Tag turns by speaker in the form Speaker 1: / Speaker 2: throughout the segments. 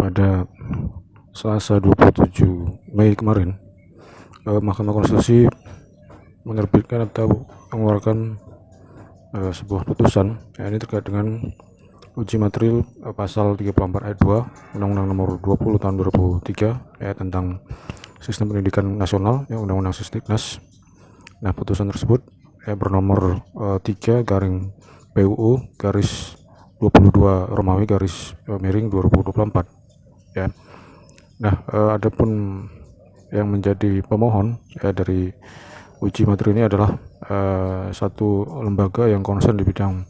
Speaker 1: pada Selasa 27 Mei kemarin, Mahkamah Konstitusi menerbitkan atau mengeluarkan sebuah putusan ini terkait dengan uji materil pasal 34 ayat 2 Undang-Undang Nomor 20 Tahun 2003 tentang Sistem Pendidikan Nasional, Undang-Undang Sisdiknas. Nah, putusan tersebut bernomor 3 garing PUU garis 22 Romawi garis miring 2024 ya. Nah, adapun yang menjadi pemohon dari uji materi ini adalah satu lembaga yang konsen di bidang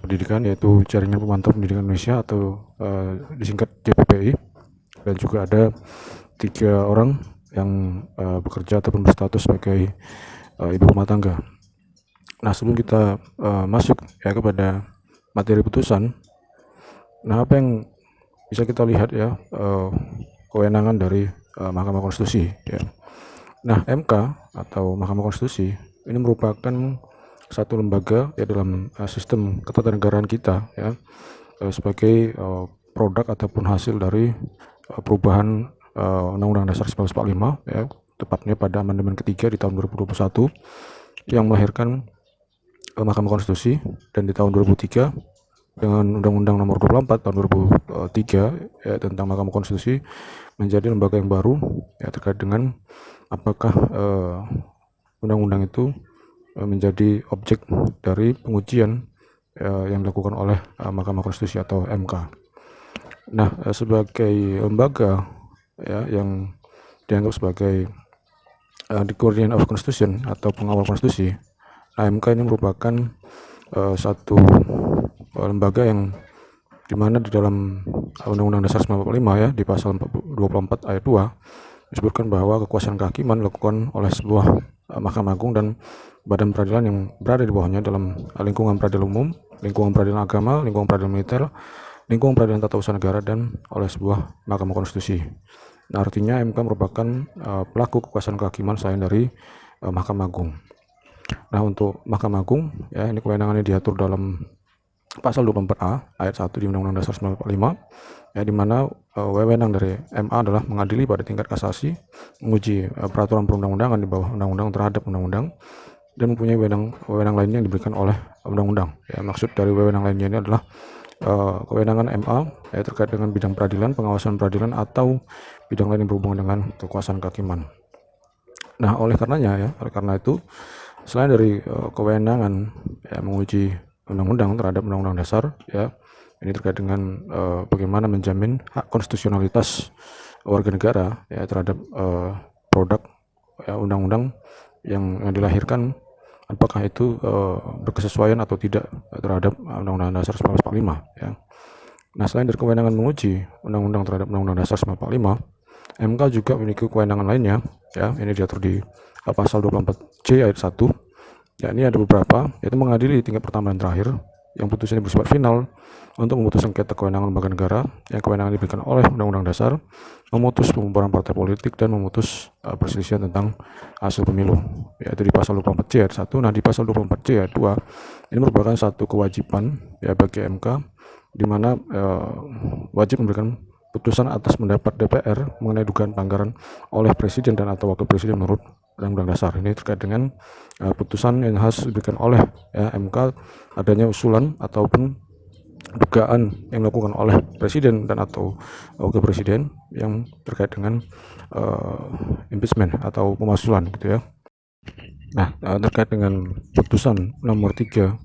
Speaker 1: pendidikan, yaitu Jaringan Pemantau Pendidikan Indonesia atau disingkat JPPI, dan juga ada 3 orang yang bekerja ataupun berstatus sebagai ibu rumah tangga. Nah, sebelum kita masuk kepada materi putusan, nah apa yang bisa kita lihat kewenangan dari Mahkamah Konstitusi ya. Nah, MK atau Mahkamah Konstitusi ini merupakan satu lembaga dalam sistem ketatanegaraan kita sebagai produk ataupun hasil dari perubahan Undang-Undang Dasar 1945 tepatnya pada amandemen ketiga di tahun 2021 yang melahirkan Mahkamah Konstitusi, dan di tahun 2003 dengan Undang-Undang Nomor 24 tahun 2003 tentang Mahkamah Konstitusi menjadi lembaga yang baru terkait dengan apakah undang-undang itu menjadi objek dari pengujian yang dilakukan oleh Mahkamah Konstitusi atau MK. Nah, sebagai lembaga yang dianggap sebagai the guardian of constitution atau pengawal konstitusi, MK ini merupakan satu lembaga yang dimana di dalam Undang-Undang Dasar 1945 di pasal 24 ayat 2 disebutkan bahwa kekuasaan kehakiman dilakukan oleh sebuah Mahkamah Agung dan badan peradilan yang berada di bawahnya dalam lingkungan peradilan umum, lingkungan peradilan agama, lingkungan peradilan militer, lingkungan peradilan tata usaha negara, dan oleh sebuah Mahkamah Konstitusi. Nah, artinya MK merupakan pelaku kekuasaan kehakiman selain dari Mahkamah Agung. Nah, untuk Mahkamah Agung ini kewenangannya diatur dalam pasal 24A ayat 1 di Undang-Undang Dasar 1945 di mana wewenang dari MA adalah mengadili pada tingkat kasasi, menguji peraturan perundang-undangan di bawah undang-undang terhadap undang-undang, dan mempunyai wewenang lainnya yang diberikan oleh undang-undang. Maksud dari wewenang lainnya ini adalah kewenangan MA terkait dengan bidang peradilan, pengawasan peradilan, atau bidang lain yang berhubungan dengan kekuasaan kehakiman. Nah, oleh karena itu selain dari kewenangan menguji undang-undang terhadap undang-undang dasar ini terkait dengan bagaimana menjamin hak konstitusionalitas warga negara terhadap produk undang-undang yang dilahirkan, apakah itu berkesesuaian atau tidak terhadap Undang-Undang Dasar 1945 Nah, selain dari kewenangan menguji undang-undang terhadap Undang-Undang Dasar 1945, MK juga memiliki kewenangan lainnya ini diatur di pasal 24C ayat 1. Ini ada beberapa, yaitu mengadili tingkat pertama dan terakhir yang putusannya bersifat final untuk memutus sengketa kewenangan lembaga negara yang kewenangan diberikan oleh Undang-Undang Dasar, memutus pembubaran partai politik, dan memutus perselisihan tentang hasil pemilu, yaitu di pasal 24C ayat 1. Nah, di pasal 24C ayat 2 ini merupakan satu kewajiban bagi MK, di mana wajib memberikan putusan atas pendapat DPR mengenai dugaan pelanggaran oleh presiden dan atau wakil presiden menurut Undang-Undang Dasar. Ini terkait dengan putusan yang harus diberikan oleh MK adanya usulan ataupun dugaan yang dilakukan oleh presiden dan atau wakil presiden yang terkait dengan impeachment atau pemalsuan gitu ya. Nah, terkait dengan putusan nomor 3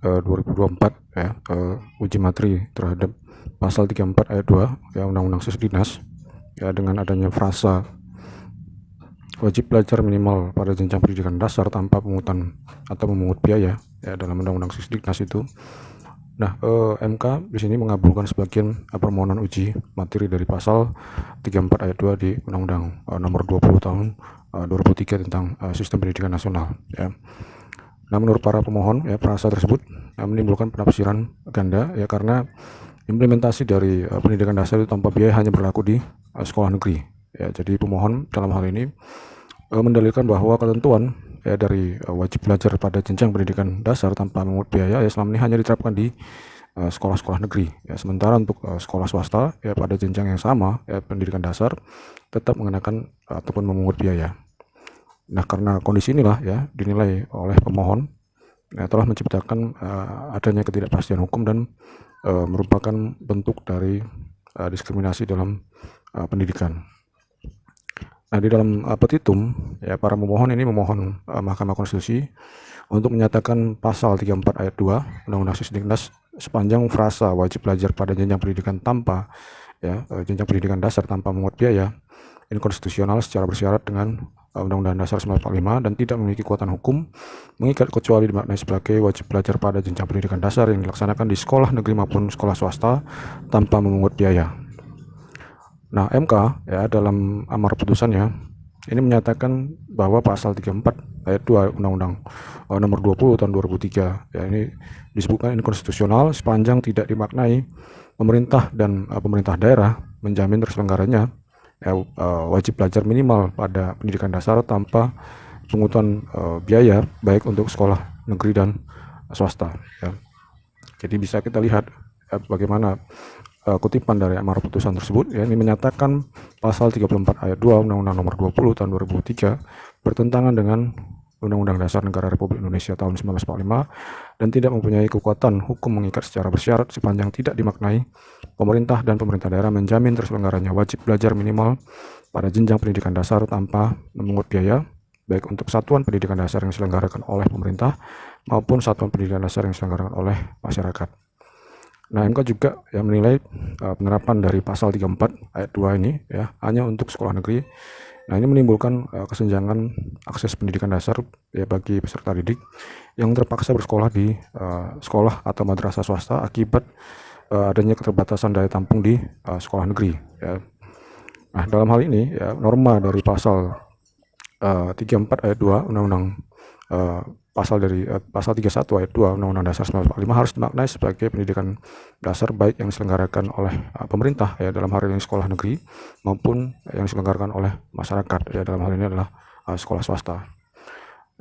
Speaker 1: 2024 uji materi terhadap pasal 34 ayat 2 Undang-Undang Sisdiknas dengan adanya frasa wajib belajar minimal pada jenjang pendidikan dasar tanpa pungutan atau memungut biaya dalam Undang-Undang Sisdiknas itu. Nah, MK di sini mengabulkan sebagian permohonan uji materi dari pasal 34 ayat 2 di Undang-Undang Nomor 20 Tahun 2003 tentang Sistem Pendidikan Nasional Nah, menurut para pemohon frasa tersebut menimbulkan penafsiran ganda karena implementasi dari pendidikan dasar itu tanpa biaya hanya berlaku di sekolah negeri jadi pemohon dalam hal ini mendalilkan bahwa ketentuan dari wajib belajar pada jenjang pendidikan dasar tanpa memungut biaya selama ini hanya diterapkan di sekolah-sekolah negeri ya. Sementara untuk sekolah swasta ya pada jenjang yang sama ya pendidikan dasar tetap mengenakan ataupun memungut biaya. Nah, karena kondisi inilah ya dinilai oleh pemohon ya, telah menciptakan adanya ketidakpastian hukum dan merupakan bentuk dari diskriminasi dalam pendidikan. Nah, di dalam petitum ya para pemohon ini memohon Mahkamah Konstitusi untuk menyatakan pasal 34 ayat 2 Undang-Undang Sisdiknas sepanjang frasa wajib belajar pada jenjang pendidikan tanpa ya jenjang pendidikan dasar tanpa memungut biaya inkonstitusional secara bersyarat dengan Undang-Undang Dasar 1945 dan tidak memiliki kekuatan hukum mengikat kecuali dimaknai sebagai wajib belajar pada jenjang pendidikan dasar yang dilaksanakan di sekolah negeri maupun sekolah swasta tanpa memungut biaya. Nah, MK ya dalam amar putusannya ini menyatakan bahwa pasal 34 ayat 2 Undang-Undang nomor 20 tahun 2003 ya ini disebutkan inkonstitusional sepanjang tidak dimaknai pemerintah dan pemerintah daerah menjamin terselenggaranya ya, wajib belajar minimal pada pendidikan dasar tanpa pungutan biaya baik untuk sekolah negeri dan swasta ya. Jadi bisa kita lihat ya, bagaimana kutipan dari amar putusan tersebut ya, ini menyatakan pasal 34 ayat 2 Undang-Undang nomor 20 tahun 2003 bertentangan dengan Undang-Undang Dasar Negara Republik Indonesia tahun 1945 dan tidak mempunyai kekuatan hukum mengikat secara bersyarat sepanjang tidak dimaknai pemerintah dan pemerintah daerah menjamin terselenggaranya wajib belajar minimal pada jenjang pendidikan dasar tanpa memungut biaya baik untuk satuan pendidikan dasar yang diselenggarakan oleh pemerintah maupun satuan pendidikan dasar yang diselenggarakan oleh masyarakat. Nah, MK juga ya menilai penerapan dari pasal 34 ayat 2 ini ya hanya untuk sekolah negeri. Nah, ini menimbulkan kesenjangan akses pendidikan dasar ya bagi peserta didik yang terpaksa bersekolah di sekolah atau madrasah swasta akibat adanya keterbatasan daya tampung di sekolah negeri ya. Nah, dalam hal ini ya norma dari pasal 34 ayat 2 Undang-Undang pasal 31 ayat 2 Undang-Undang Dasar 1945 harus dimaknai sebagai pendidikan dasar baik yang diselenggarakan oleh pemerintah ya dalam hal ini sekolah negeri maupun yang diselenggarakan oleh masyarakat ya dalam hal ini adalah sekolah swasta.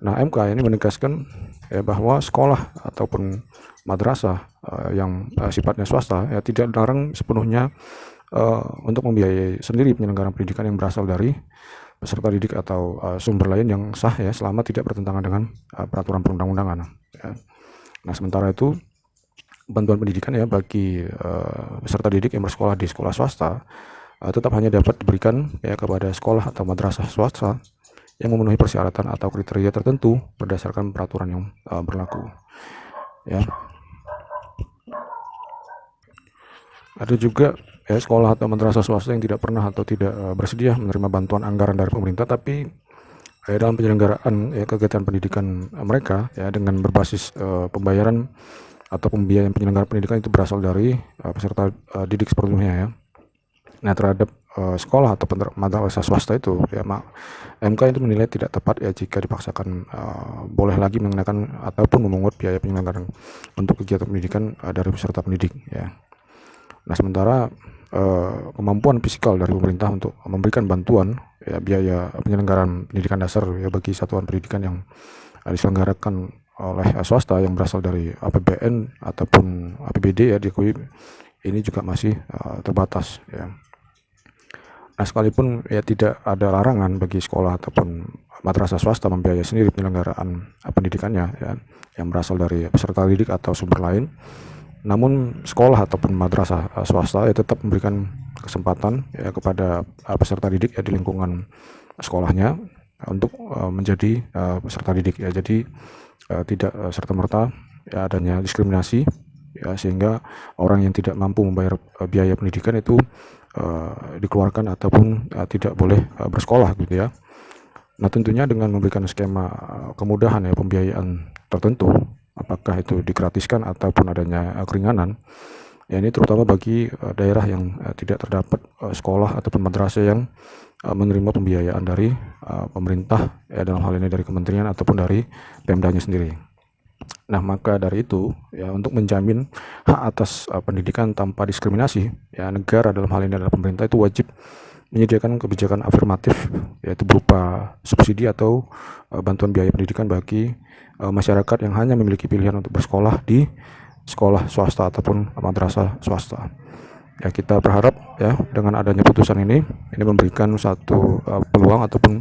Speaker 1: Nah, MK ini menegaskan ya bahwa sekolah ataupun madrasah yang sifatnya swasta ya tidak dilarang sepenuhnya untuk membiayai sendiri penyelenggaraan pendidikan yang berasal dari peserta didik atau sumber lain yang sah ya selama tidak bertentangan dengan peraturan perundang-undangan ya. Nah, sementara itu bantuan pendidikan ya bagi peserta didik yang bersekolah di sekolah swasta tetap hanya dapat diberikan ya kepada sekolah atau madrasah swasta yang memenuhi persyaratan atau kriteria tertentu berdasarkan peraturan yang berlaku ya. Ada juga ya sekolah atau madrasah swasta yang tidak pernah atau tidak bersedia menerima bantuan anggaran dari pemerintah, tapi dalam penyelenggaraan ya kegiatan pendidikan mereka ya dengan berbasis pembayaran atau pembiayaan penyelenggaraan pendidikan itu berasal dari peserta didik sepenuhnya ya. Nah, terhadap sekolah atau madrasah swasta itu ya MK itu menilai tidak tepat ya jika dipaksakan boleh lagi mengenakan ataupun memungut biaya penyelenggaraan untuk kegiatan pendidikan dari peserta pendidik ya. Nah, sementara kemampuan fiskal dari pemerintah untuk memberikan bantuan ya biaya penyelenggaraan pendidikan dasar ya bagi satuan pendidikan yang diselenggarakan oleh swasta yang berasal dari APBN ataupun APBD ya diakui ini juga masih terbatas ya. Nah, sekalipun ya tidak ada larangan bagi sekolah ataupun madrasah swasta membiayai sendiri penyelenggaraan pendidikannya ya yang berasal dari peserta didik atau sumber lain, namun sekolah ataupun madrasah swasta ya tetap memberikan kesempatan ya kepada peserta didik ya di lingkungan sekolahnya untuk menjadi peserta didik ya. Jadi tidak serta-merta ya adanya diskriminasi ya sehingga orang yang tidak mampu membayar biaya pendidikan itu dikeluarkan ataupun tidak boleh bersekolah gitu ya. Nah, tentunya dengan memberikan skema kemudahan ya pembiayaan tertentu, apakah itu digratiskan ataupun adanya keringanan ya ini terutama bagi daerah yang tidak terdapat sekolah ataupun madrasah yang menerima pembiayaan dari pemerintah ya dalam hal ini dari kementerian ataupun dari Pemdanya sendiri. Nah, maka dari itu ya untuk menjamin hak atas pendidikan tanpa diskriminasi ya negara dalam hal ini adalah pemerintah itu wajib menyediakan kebijakan afirmatif yaitu berupa subsidi atau bantuan biaya pendidikan bagi masyarakat yang hanya memiliki pilihan untuk bersekolah di sekolah swasta ataupun madrasah swasta. Ya, kita berharap ya dengan adanya putusan ini memberikan satu peluang ataupun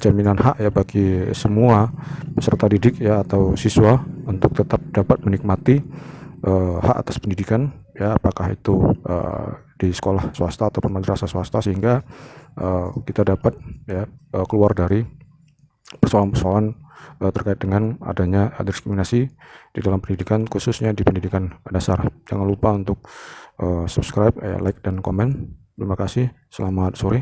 Speaker 1: jaminan hak ya bagi semua peserta didik ya atau siswa untuk tetap dapat menikmati hak atas pendidikan ya, apakah itu di sekolah swasta ataupun madrasah swasta, sehingga kita dapat ya keluar dari persoalan-persoalan terkait dengan adanya diskriminasi di dalam pendidikan, khususnya di pendidikan dasar. Jangan lupa untuk subscribe, like dan komen. Terima kasih. Selamat sore.